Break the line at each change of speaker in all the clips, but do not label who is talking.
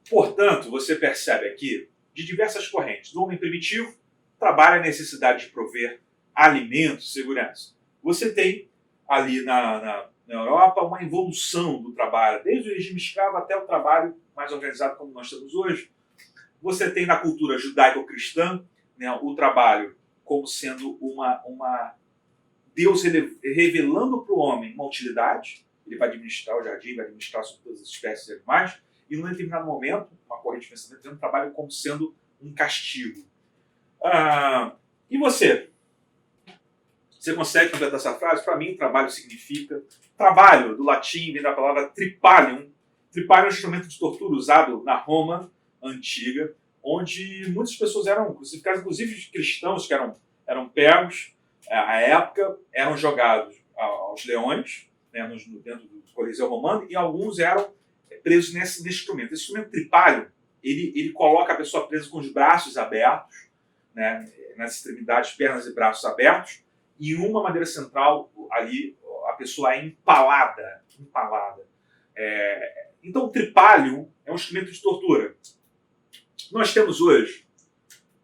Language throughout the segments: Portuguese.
Portanto, você percebe aqui, de diversas correntes, do homem primitivo, trabalha a necessidade de prover alimento, segurança. Você tem ali na Europa uma evolução do trabalho, desde o regime escravo até o trabalho mais organizado como nós temos hoje. Você tem na cultura judaico-cristã, né, o trabalho como sendo Deus revelando para o homem uma utilidade. Ele vai administrar o jardim, vai administrar sobre todas as espécies de animais, e num determinado momento, uma corrente de pensamento dizendo o trabalho como sendo um castigo. E você? Você consegue completar essa frase? Para mim, trabalho significa... Trabalho, do latim, vem da palavra tripalium. Tripalium é um instrumento de tortura usado na Roma antiga, onde muitas pessoas eram crucificadas, inclusive cristãos que eram pegos, à época, eram jogados aos leões, né, dentro do Coliseu Romano, e alguns eram presos nesse instrumento. Esse instrumento tripalium, ele coloca a pessoa presa com os braços abertos, né, nas extremidades, pernas e braços abertos, e uma madeira central, ali, a pessoa é empalada. Então, o tripalium é um instrumento de tortura. Nós temos hoje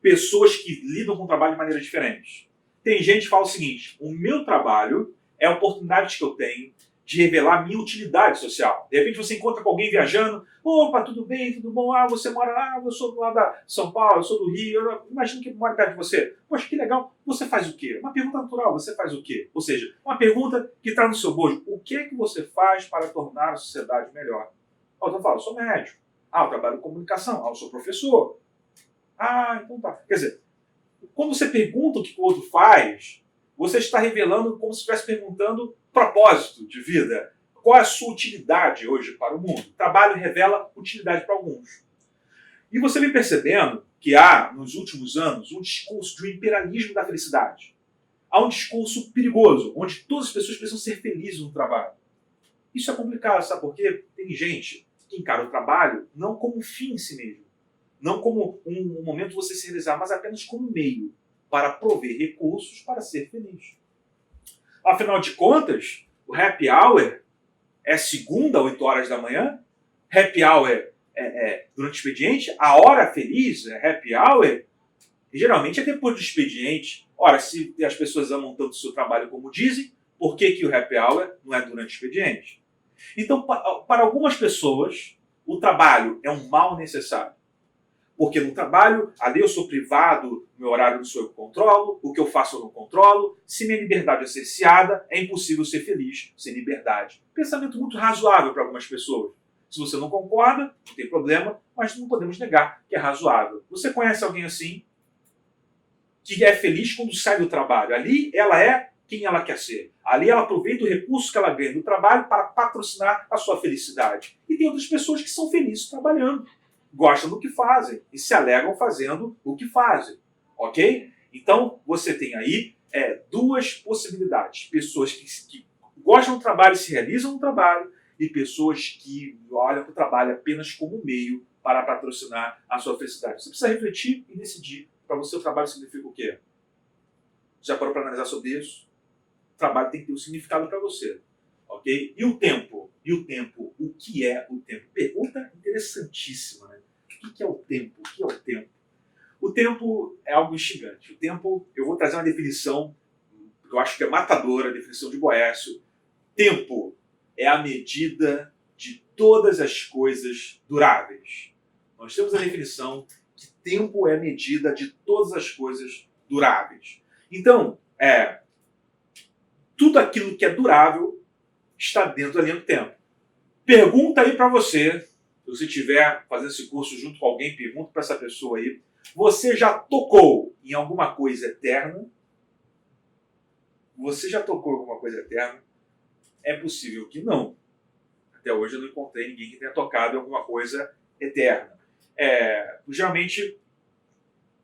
pessoas que lidam com o trabalho de maneira diferente. Tem gente que fala o seguinte: o meu trabalho é a oportunidade que eu tenho de revelar a minha utilidade social. De repente você encontra com alguém viajando, opa, tudo bem, tudo bom, você mora lá, eu sou lá da São Paulo, eu sou do Rio, eu imagino que mora perto de você. Poxa, que legal, você faz o quê? Uma pergunta natural, você faz o quê? Ou seja, uma pergunta que está no seu bojo: o que é que você faz para tornar a sociedade melhor? Então eu falo: eu sou médico. Eu trabalho em comunicação. Eu sou professor. Então tá. Quer dizer, quando você pergunta o que o outro faz, você está revelando como se estivesse perguntando propósito de vida. Qual é a sua utilidade hoje para o mundo? O trabalho revela utilidade para alguns. E você vem percebendo que há, nos últimos anos, um discurso de um imperialismo da felicidade. Há um discurso perigoso, onde todas as pessoas precisam ser felizes no trabalho. Isso é complicado, sabe por quê? Tem gente que encara o trabalho não como um fim em si mesmo, não como um momento de você se realizar, mas apenas como meio para prover recursos para ser feliz. Afinal de contas, o happy hour é segunda, 8 horas da manhã, happy hour é durante o expediente, a hora feliz é happy hour, e geralmente é depois do expediente. Ora, se as pessoas amam tanto o seu trabalho como dizem, por que o happy hour não é durante o expediente? Então, para algumas pessoas, o trabalho é um mal necessário. Porque no trabalho, ali eu sou privado, meu horário não sou eu que controlo, o que eu faço eu não controlo, se minha liberdade é cerceada, é impossível ser feliz sem liberdade. Pensamento muito razoável para algumas pessoas. Se você não concorda, não tem problema, mas não podemos negar que é razoável. Você conhece alguém assim? Que é feliz quando sai do trabalho. Ali ela é quem ela quer ser. Ali ela aproveita o recurso que ela ganha do trabalho para patrocinar a sua felicidade. E tem outras pessoas que são felizes trabalhando, gostam do que fazem e se alegram fazendo o que fazem. Ok? Então, você tem aí duas possibilidades. Pessoas que gostam do trabalho e se realizam no trabalho, e pessoas que olham para o trabalho apenas como meio para patrocinar a sua felicidade. Você precisa refletir e decidir. Para você, o trabalho significa o quê? Já parou para analisar sobre isso? O trabalho tem que ter um significado para você. Ok? E o tempo? O que é o tempo? Pergunta interessantíssima, né? O que é o tempo? O que é o tempo? O tempo é algo instigante. O tempo, eu vou trazer uma definição que eu acho que é matadora, a definição de Boécio. Tempo é a medida de todas as coisas duráveis. Nós temos a definição que tempo é a medida de todas as coisas duráveis. Então, tudo aquilo que é durável está dentro da linha do tempo. Pergunta aí para você, se você estiver fazendo esse curso junto com alguém, pergunta para essa pessoa aí: você já tocou em alguma coisa eterna? Você já tocou em alguma coisa eterna? É possível que não. Até hoje eu não encontrei ninguém que tenha tocado em alguma coisa eterna. Geralmente,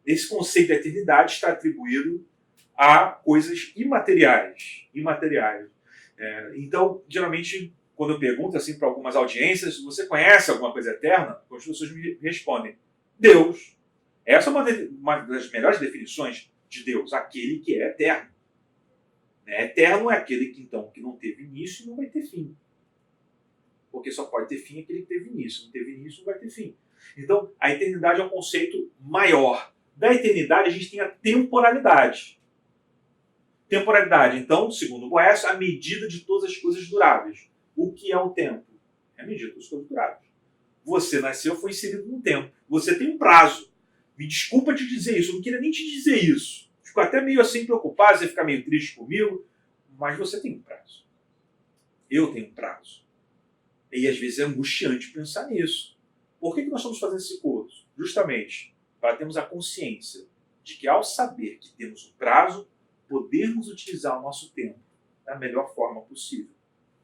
esse conceito de eternidade está atribuído a coisas imateriais. Então, geralmente, quando eu pergunto assim para algumas audiências: você conhece alguma coisa eterna? As pessoas me respondem: Deus. Essa é uma das melhores definições de Deus, aquele que é eterno. Eterno é aquele que não teve início e não vai ter fim. Porque só pode ter fim aquele que teve início. Não teve início, não vai ter fim. Então, a eternidade é um conceito maior. Da eternidade, a gente tem a temporalidade. Temporalidade, então, segundo o Boécio, a medida de todas as coisas duráveis. O que é o tempo? É a medida de todas as coisas duráveis. Você nasceu, foi inserido no tempo. Você tem um prazo. Me desculpa te dizer isso, eu não queria nem te dizer isso. Fico até meio assim preocupado, você fica meio triste comigo, mas você tem um prazo. Eu tenho um prazo. E às vezes é angustiante pensar nisso. Por que nós estamos fazendo esse curso? Justamente para termos a consciência de que, ao saber que temos um prazo, podermos utilizar o nosso tempo da melhor forma possível.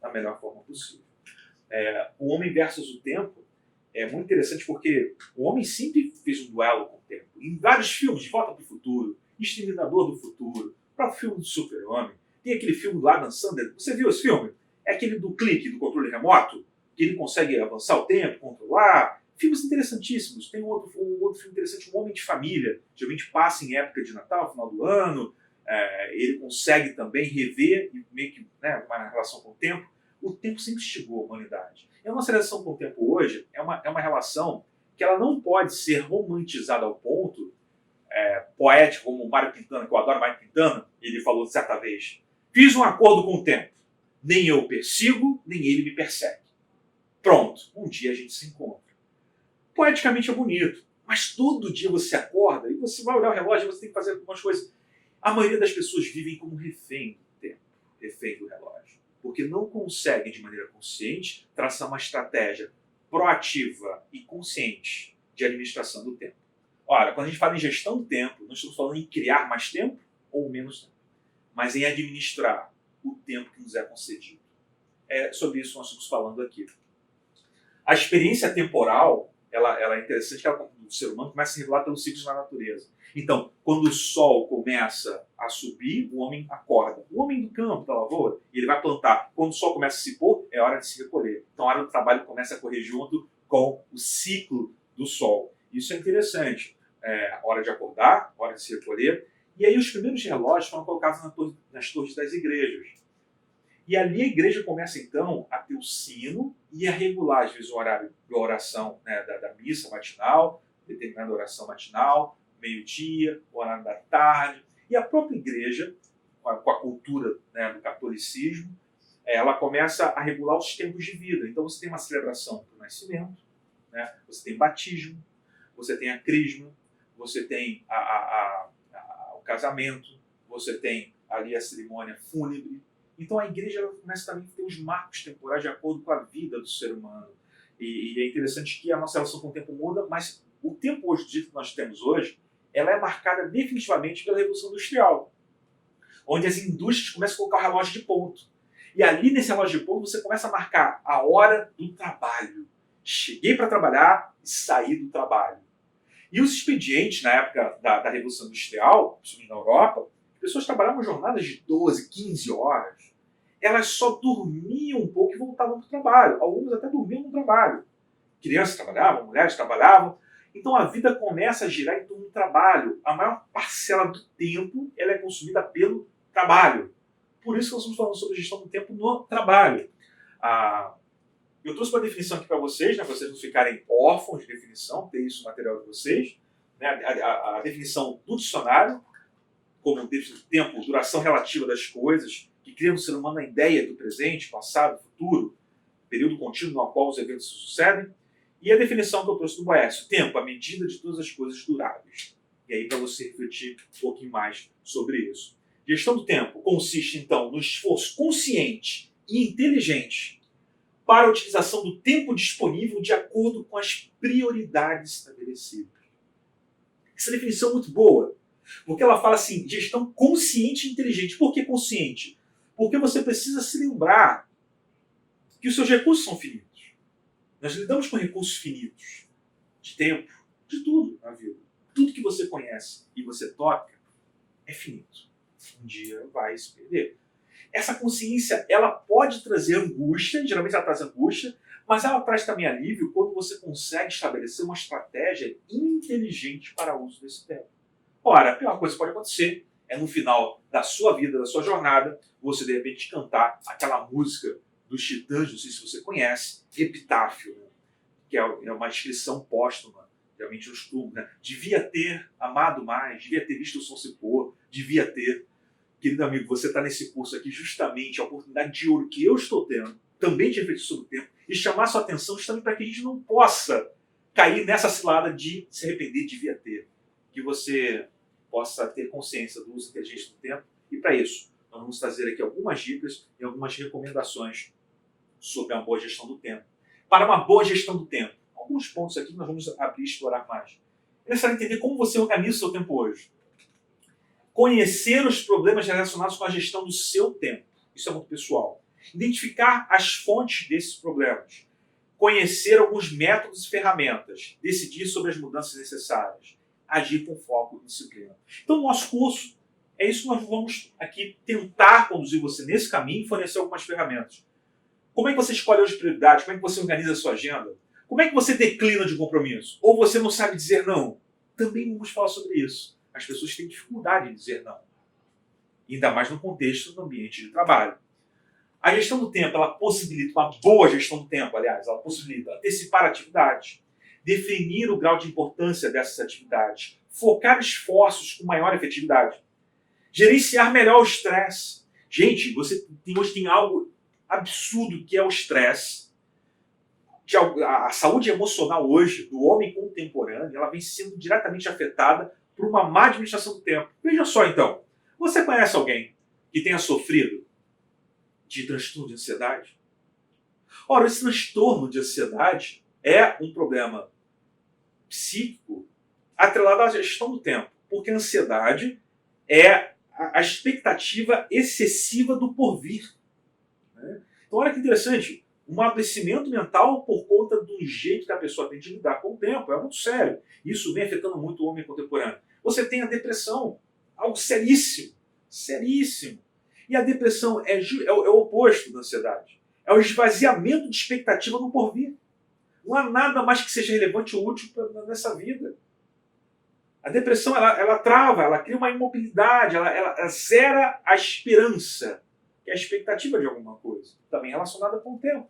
Da melhor forma possível. O homem versus o tempo é muito interessante porque o homem sempre fez um duelo com o tempo. Em vários filmes, De Volta para o Futuro, Exterminador do Futuro, o próprio filme do Super-Homem, tem aquele filme do Adam Sandler. Você viu esse filme? É aquele do clique, do controle remoto, que ele consegue avançar o tempo, controlar. Filmes interessantíssimos. Tem um outro filme interessante, Um Homem de Família. Geralmente passa em época de Natal, final do ano. Ele consegue também rever e meio que uma relação com o tempo. O tempo sempre instigou a humanidade. E a nossa relação com o tempo hoje é uma relação que ela não pode ser romantizada ao ponto poético, como o Mário Quintana, que eu adoro Mário Quintana, ele falou certa vez: fiz um acordo com o tempo. Nem eu persigo, nem ele me persegue. Pronto, um dia a gente se encontra. Poeticamente é bonito, mas todo dia você acorda e você vai olhar o relógio e você tem que fazer algumas coisas. A maioria das pessoas vivem como refém do tempo, refém do relógio, porque não conseguem, de maneira consciente, traçar uma estratégia proativa e consciente de administração do tempo. Ora, quando a gente fala em gestão do tempo, nós estamos falando em criar mais tempo ou menos tempo, mas em administrar o tempo que nos é concedido. É sobre isso que nós estamos falando aqui. A experiência temporal, ela é interessante, que o ser humano começa a se regular pelos ciclos da natureza. Então, quando o sol começa a subir, o homem acorda. O homem do campo, da lavoura, ele vai plantar. Quando o sol começa a se pôr, é hora de se recolher. Então, a hora do trabalho começa a correr junto com o ciclo do sol. Isso é interessante. Hora de acordar, hora de se recolher. E aí os primeiros relógios foram colocados nas torres das igrejas. E ali a igreja começa, então, a ter o sino e a regular, às vezes, o horário da oração, da missa matinal, determinada oração matinal, meio-dia, o horário da tarde. E a própria igreja, com a cultura do catolicismo, ela começa a regular os tempos de vida. Então você tem uma celebração do nascimento, você tem batismo, você tem a crisma, você tem o casamento, você tem ali a cerimônia fúnebre. Então a igreja começa também a ter os marcos temporais de acordo com a vida do ser humano. E é interessante que a nossa relação com o tempo muda, mas o tempo hoje, do jeito que nós temos hoje, ela é marcada definitivamente pela Revolução Industrial, onde as indústrias começam a colocar o relógio de ponto. E ali nesse relógio de ponto você começa a marcar a hora do trabalho. Cheguei para trabalhar e saí do trabalho. E os expedientes, na época da Revolução Industrial, principalmente na Europa, as pessoas trabalhavam jornadas de 12, 15 horas. Elas só dormiam um pouco e voltavam para o trabalho. Algumas até dormiam no trabalho. Crianças trabalhavam, mulheres trabalhavam. Então a vida começa a girar em torno do trabalho. A maior parcela do tempo ela é consumida pelo trabalho. Por isso que nós estamos falando sobre gestão do tempo no trabalho. Eu trouxe uma definição aqui para vocês não ficarem órfãos de definição, ter isso no material de vocês. A definição do dicionário, como tempo, duração relativa das coisas, que cria no ser humano a ideia do presente, passado, futuro, período contínuo no qual os eventos se sucedem. E a definição que eu trouxe do Boécio: tempo, a medida de todas as coisas duráveis. E aí, para você refletir um pouquinho mais sobre isso. Gestão do tempo consiste, então, no esforço consciente e inteligente para a utilização do tempo disponível de acordo com as prioridades estabelecidas. Essa definição é muito boa, porque ela fala assim: gestão consciente e inteligente. Por que consciente? Porque você precisa se lembrar que os seus recursos são finitos. Nós lidamos com recursos finitos, de tempo, de tudo na vida. Tudo que você conhece e você toca é finito. Um dia vai se perder. Essa consciência, ela pode trazer angústia, geralmente ela traz angústia, mas ela traz também alívio quando você consegue estabelecer uma estratégia inteligente para o uso desse tempo. Ora, a pior coisa que pode acontecer é no final da sua vida, da sua jornada, você de repente cantar aquela música dos Titãs, não sei se você conhece, Epitáfio. que é uma inscrição póstuma, realmente nos túmulos, né? Devia ter amado mais, devia ter visto o sol se pôr, devia ter. Querido amigo, você está nesse curso aqui justamente a oportunidade de ouro que eu estou tendo, também de refletir sobre o tempo, e chamar sua atenção justamente para que a gente não possa cair nessa cilada de se arrepender, devia ter. Que você possa ter consciência do uso inteligente do tempo. E para isso, nós vamos trazer aqui algumas dicas e algumas recomendações sobre a boa gestão do tempo. Para uma boa gestão do tempo, alguns pontos aqui que nós vamos abrir e explorar mais. É necessário entender como você organiza o seu tempo hoje. Conhecer os problemas relacionados com a gestão do seu tempo. Isso é muito pessoal. Identificar as fontes desses problemas. Conhecer alguns métodos e ferramentas. Decidir sobre as mudanças necessárias. Agir com foco e disciplina. Então, o nosso curso é isso que nós vamos aqui tentar conduzir você nesse caminho e fornecer algumas ferramentas. Como é que você escolhe as prioridades? Como é que você organiza a sua agenda? Como é que você declina de compromisso? Ou você não sabe dizer não? Também vamos falar sobre isso. As pessoas têm dificuldade em dizer não. Ainda mais no contexto do ambiente de trabalho. A gestão do tempo, ela possibilita, uma boa gestão do tempo, aliás, ela possibilita antecipar atividades, definir o grau de importância dessas atividades, focar esforços com maior efetividade, gerenciar melhor o estresse. Gente, hoje tem algo absurdo que é o estresse. A saúde emocional hoje do homem contemporâneo, ela vem sendo diretamente afetada por uma má administração do tempo. Veja só então, você conhece alguém que tenha sofrido de transtorno de ansiedade? Ora, esse transtorno de ansiedade é um problema psíquico atrelado à gestão do tempo, porque a ansiedade é a expectativa excessiva do porvir. Né? Então, olha que interessante, um adoecimento mental por conta do jeito que a pessoa tem de lidar com o tempo é muito sério. Isso vem afetando muito o homem contemporâneo. Você tem a depressão, algo seríssimo, seríssimo. E a depressão é o oposto da ansiedade. É o esvaziamento de expectativa no porvir. Não há nada mais que seja relevante ou útil nessa vida. A depressão, ela trava, ela cria uma imobilidade, ela zera a esperança, que é a expectativa de alguma coisa, também relacionada com o tempo.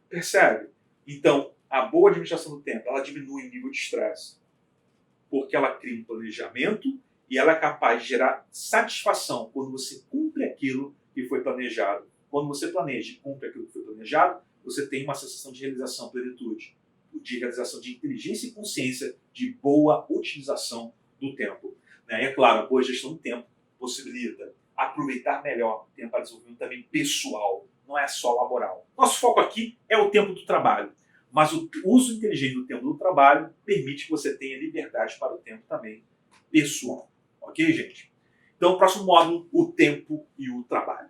Percebe? Então, a boa administração do tempo, ela diminui o nível de estresse, porque ela cria um planejamento e ela é capaz de gerar satisfação quando você cumpre aquilo que foi planejado. Quando você planeja e cumpre aquilo que foi planejado, você tem uma sensação de realização, plenitude, de realização de inteligência e consciência, de boa utilização do tempo. E é claro, a boa gestão do tempo possibilita aproveitar melhor o tempo para desenvolvimento também pessoal, não é só laboral. Nosso foco aqui é o tempo do trabalho, mas o uso inteligente do tempo do trabalho permite que você tenha liberdade para o tempo também pessoal. Ok, gente? Então, o próximo módulo, o tempo e o trabalho.